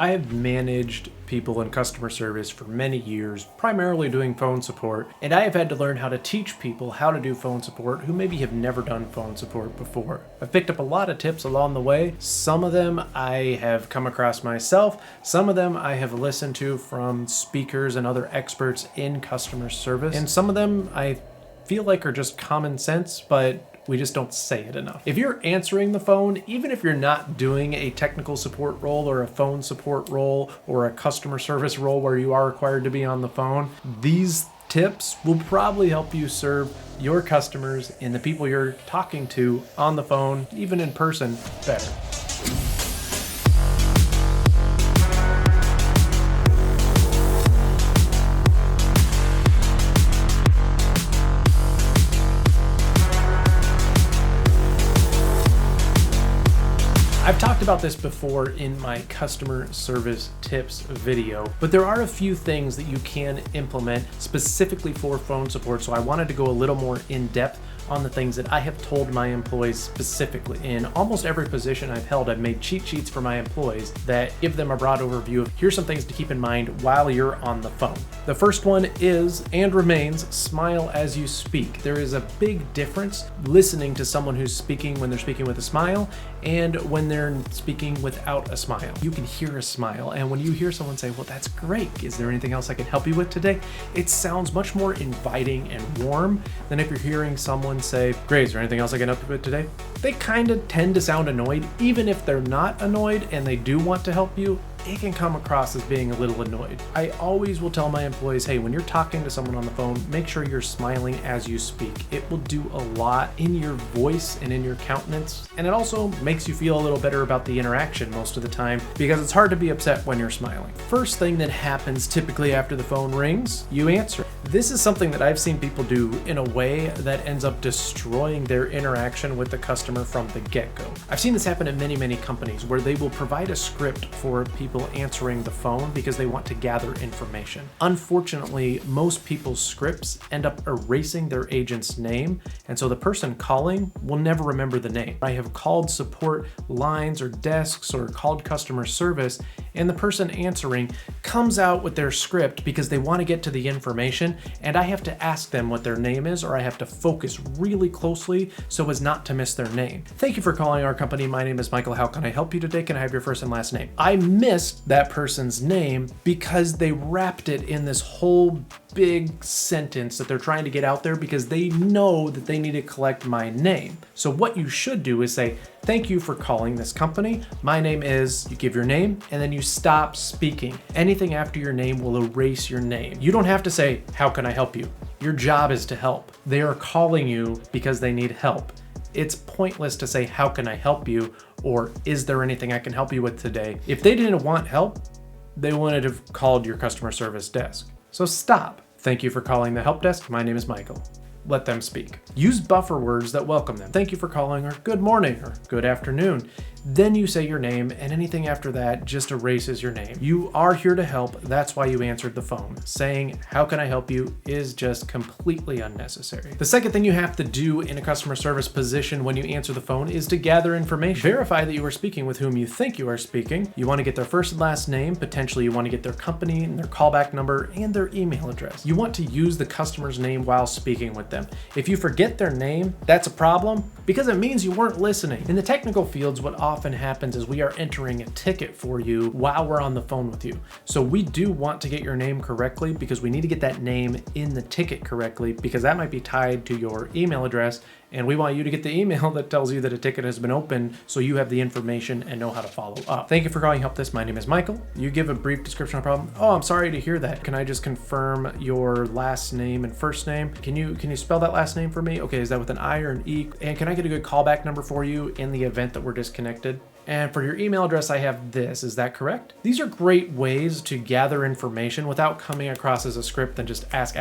I have managed people in customer service for many years, primarily doing phone support, and I have had to learn how to teach people how to do phone support who maybe have never done phone support before. I've picked up a lot of tips along the way. Some of them I have come across myself. Some of them I have listened to from speakers and other experts in customer service. And some of them I feel like are just common sense, but we just don't say it enough. If you're answering the phone, even if you're not doing a technical support role or a phone support role or a customer service role where you are required to be on the phone, these tips will probably help you serve your customers and the people you're talking to on the phone, even in person, better. I've talked about this before in my customer service tips video, but there are a few things that you can implement specifically for phone support, so I wanted to go a little more in depth on the things that I have told my employees specifically. In almost every position I've held, I've made cheat sheets for my employees that give them a broad overview of here's some things to keep in mind while you're on the phone. The first one is and remains smile as you speak. There is a big difference listening to someone who's speaking when they're speaking with a smile and when they're speaking without a smile. You can hear a smile, and when you hear someone say, well, that's great, is there anything else I can help you with today? It sounds much more inviting and warm than if you're hearing someone say, great, is there anything else I can help you with today? They kind of tend to sound annoyed. Even if they're not annoyed and they do want to help you, it can come across as being a little annoyed. I always will tell my employees, hey, when you're talking to someone on the phone, make sure you're smiling as you speak. It will do a lot in your voice and in your countenance, and it also makes you feel a little better about the interaction most of the time because it's hard to be upset when you're smiling. First thing that happens typically after the phone rings, you answer. This is something that I've seen people do in a way that ends up destroying their interaction with the customer from the get-go. I've seen this happen in many companies where they will provide a script for people answering the phone because they want to gather information. Unfortunately, most people's scripts end up erasing their agent's name, and so the person calling will never remember the name. I have called support lines or desks or called customer service, and the person answering comes out with their script because they want to get to the information, and I have to ask them what their name is, or I have to focus really closely so as not to miss their name. Thank you for calling our company. My name is Michael. How can I help you today? Can I have your first and last name? I missed that person's name because they wrapped it in this whole big sentence that they're trying to get out there because they know that they need to collect my name. So what you should do is say, thank you for calling this company. My name is, you give your name, and then you stop speaking. Anything after your name will erase your name. You don't have to say, how can I help you? Your job is to help. They are calling you because they need help. It's pointless to say, how can I help you? Or is there anything I can help you with today? If they didn't want help, they wouldn't have called your customer service desk. So stop. Thank you for calling the help desk. My name is Michael. Let them speak. Use buffer words that welcome them. Thank you for calling, or good morning, or good afternoon. Then you say your name, and anything after that just erases your name. You are here to help. That's why you answered the phone. Saying, how can I help you, is just completely unnecessary. The second thing you have to do in a customer service position when you answer the phone is to gather information. Verify that you are speaking with whom you think you are speaking. You want to get their first and last name. Potentially you want to get their company and their callback number and their email address. You want to use the customer's name while speaking with them. If you forget their name, that's a problem because it means you weren't listening. In the technical fields, what often happens is we are entering a ticket for you while we're on the phone with you. So we do want to get your name correctly because we need to get that name in the ticket correctly because that might be tied to your email address, and we want you to get the email that tells you that a ticket has been opened so you have the information and know how to follow up. Thank you for calling Help Desk. My name is Michael. You give a brief description of the problem. Oh, I'm sorry to hear that. Can I just confirm your last name and first name? Can you spell that last name for me? Okay, is that with an I or an E? And can I get a good callback number for you in the event that we're disconnected? And for your email address, I have this. Is that correct? These are great ways to gather information without coming across as a script and just ask.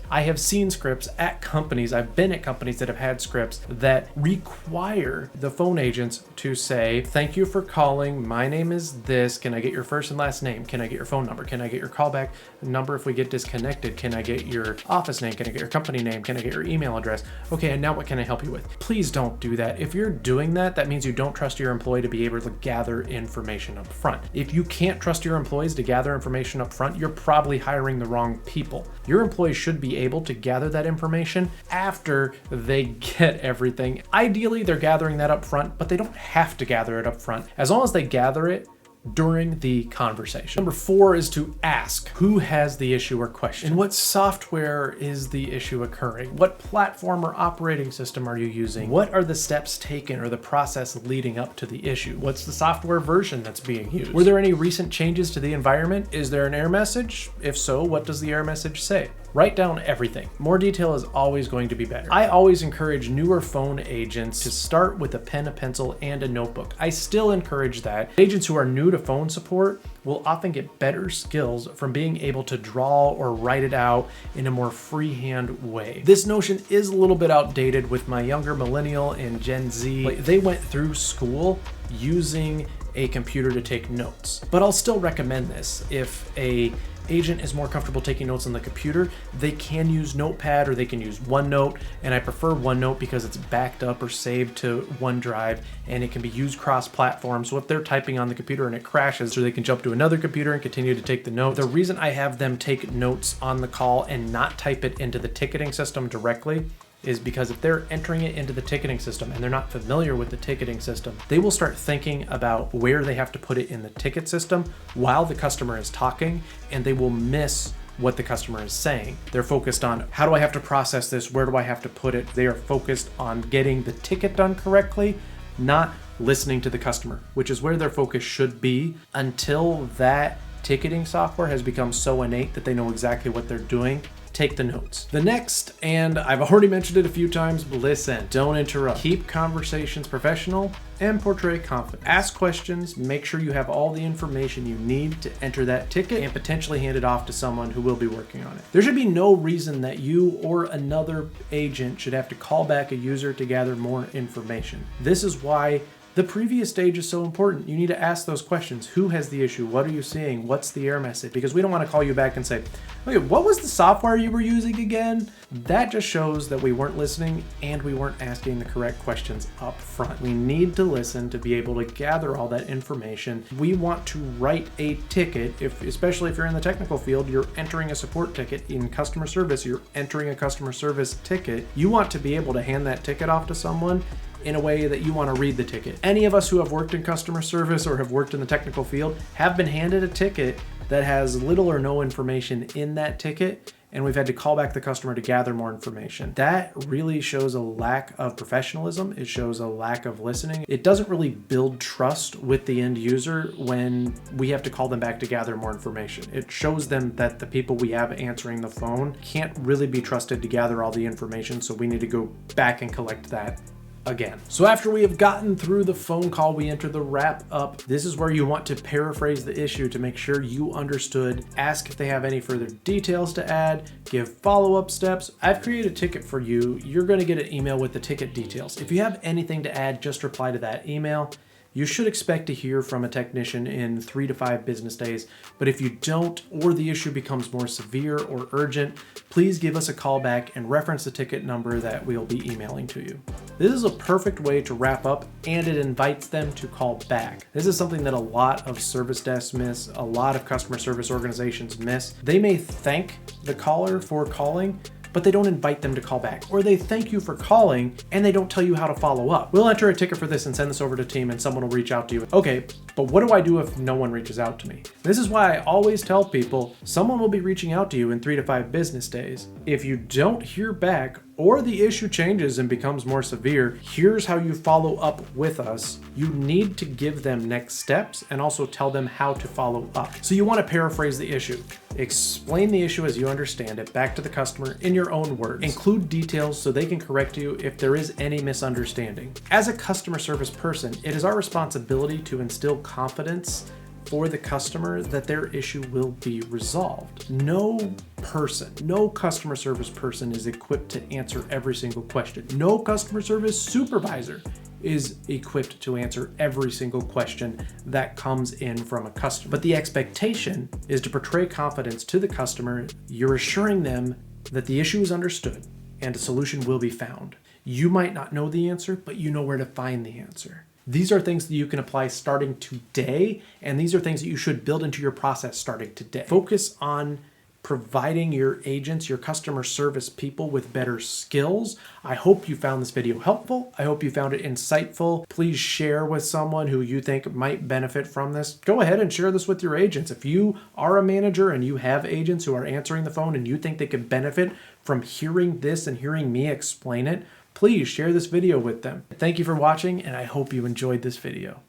I have seen scripts at companies. I've been at companies that have had scripts that require the phone agents to say, thank you for calling. My name is this. Can I get your first and last name? Can I get your phone number? Can I get your callback number if we get disconnected? Can I get your office name? Can I get your company name? Can I get your email address? Okay, and now what can I help you with? Please don't do that. If you're doing that, that means you don't trust your employee to be able to gather information up front. If you can't trust your employees to gather information up front, you're probably hiring the wrong people. Your employees should be able to gather that information after they get everything. Ideally, they're gathering that up front, but they don't have to gather it up front as long as they gather it during the conversation. Number 4 is to ask who has the issue or question. In what software is the issue occurring? What platform or operating system are you using? What are the steps taken or the process leading up to the issue? What's the software version that's being used? Were there any recent changes to the environment? Is there an error message? If so, what does the error message say? Write down everything. More detail is always going to be better. I always encourage newer phone agents to start with a pen, a pencil, and a notebook. I still encourage that. Agents who are new to phone support will often get better skills from being able to draw or write it out in a more freehand way. This notion is a little bit outdated with my younger millennial and Gen Z. They went through school using a computer to take notes, but I'll still recommend this. If a agent is more comfortable taking notes on the computer, they can use Notepad or they can use OneNote, and I prefer OneNote because it's backed up or saved to OneDrive and it can be used cross-platform. So if they're typing on the computer and it crashes, so they can jump to another computer and continue to take the note. The reason I have them take notes on the call and not type it into the ticketing system directly is because if they're entering it into the ticketing system and they're not familiar with the ticketing system, they will start thinking about where they have to put it in the ticket system while the customer is talking, and they will miss what the customer is saying. They're focused on, how do I have to process this? Where do I have to put it? They are focused on getting the ticket done correctly, not listening to the customer, which is where their focus should be until that ticketing software has become so innate that they know exactly what they're doing. Take the notes. The next, and I've already mentioned it a few times, but listen, don't interrupt. Keep conversations professional and portray confidence. Ask questions, make sure you have all the information you need to enter that ticket and potentially hand it off to someone who will be working on it. There should be no reason that you or another agent should have to call back a user to gather more information. This is why the previous stage is so important. You need to ask those questions. Who has the issue? What are you seeing? What's the error message? Because we don't want to call you back and say, okay, what was the software you were using again? That just shows that we weren't listening and we weren't asking the correct questions up front. We need to listen to be able to gather all that information. We want to write a ticket, especially if you're in the technical field, you're entering a support ticket. In customer service, you're entering a customer service ticket. You want to be able to hand that ticket off to someone in a way that you want to read the ticket. Any of us who have worked in customer service or have worked in the technical field have been handed a ticket that has little or no information in that ticket, and we've had to call back the customer to gather more information. That really shows a lack of professionalism. It shows a lack of listening. It doesn't really build trust with the end user when we have to call them back to gather more information. It shows them that the people we have answering the phone can't really be trusted to gather all the information, so we need to go back and collect that again. So after we have gotten through the phone call, we enter the wrap up. This is where you want to paraphrase the issue to make sure you understood, ask if they have any further details to add, give follow-up steps. I've created a ticket for you. You're going to get an email with the ticket details. If you have anything to add, just reply to that email. You should expect to hear from a technician in 3 to 5 business days, but if you don't, or the issue becomes more severe or urgent, please give us a call back and reference the ticket number that we'll be emailing to you. This is a perfect way to wrap up, and it invites them to call back. This is something that a lot of service desks miss, a lot of customer service organizations miss. They may thank the caller for calling, but they don't invite them to call back. Or they thank you for calling and they don't tell you how to follow up. We'll enter a ticket for this and send this over to team and someone will reach out to you. Okay, but what do I do if no one reaches out to me? This is why I always tell people someone will be reaching out to you in 3 to 5 business days. If you don't hear back or the issue changes and becomes more severe, here's how you follow up with us. You need to give them next steps and also tell them how to follow up. So you want to paraphrase the issue. Explain the issue as you understand it back to the customer in your own words. Include details so they can correct you if there is any misunderstanding. As a customer service person, it is our responsibility to instill confidence for the customer that their issue will be resolved. No customer service person is equipped to answer every single question. No customer service supervisor is equipped to answer every single question that comes in from a customer. But the expectation is to portray confidence to the customer. You're assuring them that the issue is understood and a solution will be found. You might not know the answer, but you know where to find the answer. These are things that you can apply starting today, and these are things that you should build into your process starting today. Focus on providing your agents, your customer service people with better skills. I hope you found this video helpful. I hope you found it insightful. Please share with someone who you think might benefit from this. Go ahead and share this with your agents. If you are a manager and you have agents who are answering the phone and you think they could benefit from hearing this and hearing me explain it, please share this video with them. Thank you for watching, and I hope you enjoyed this video.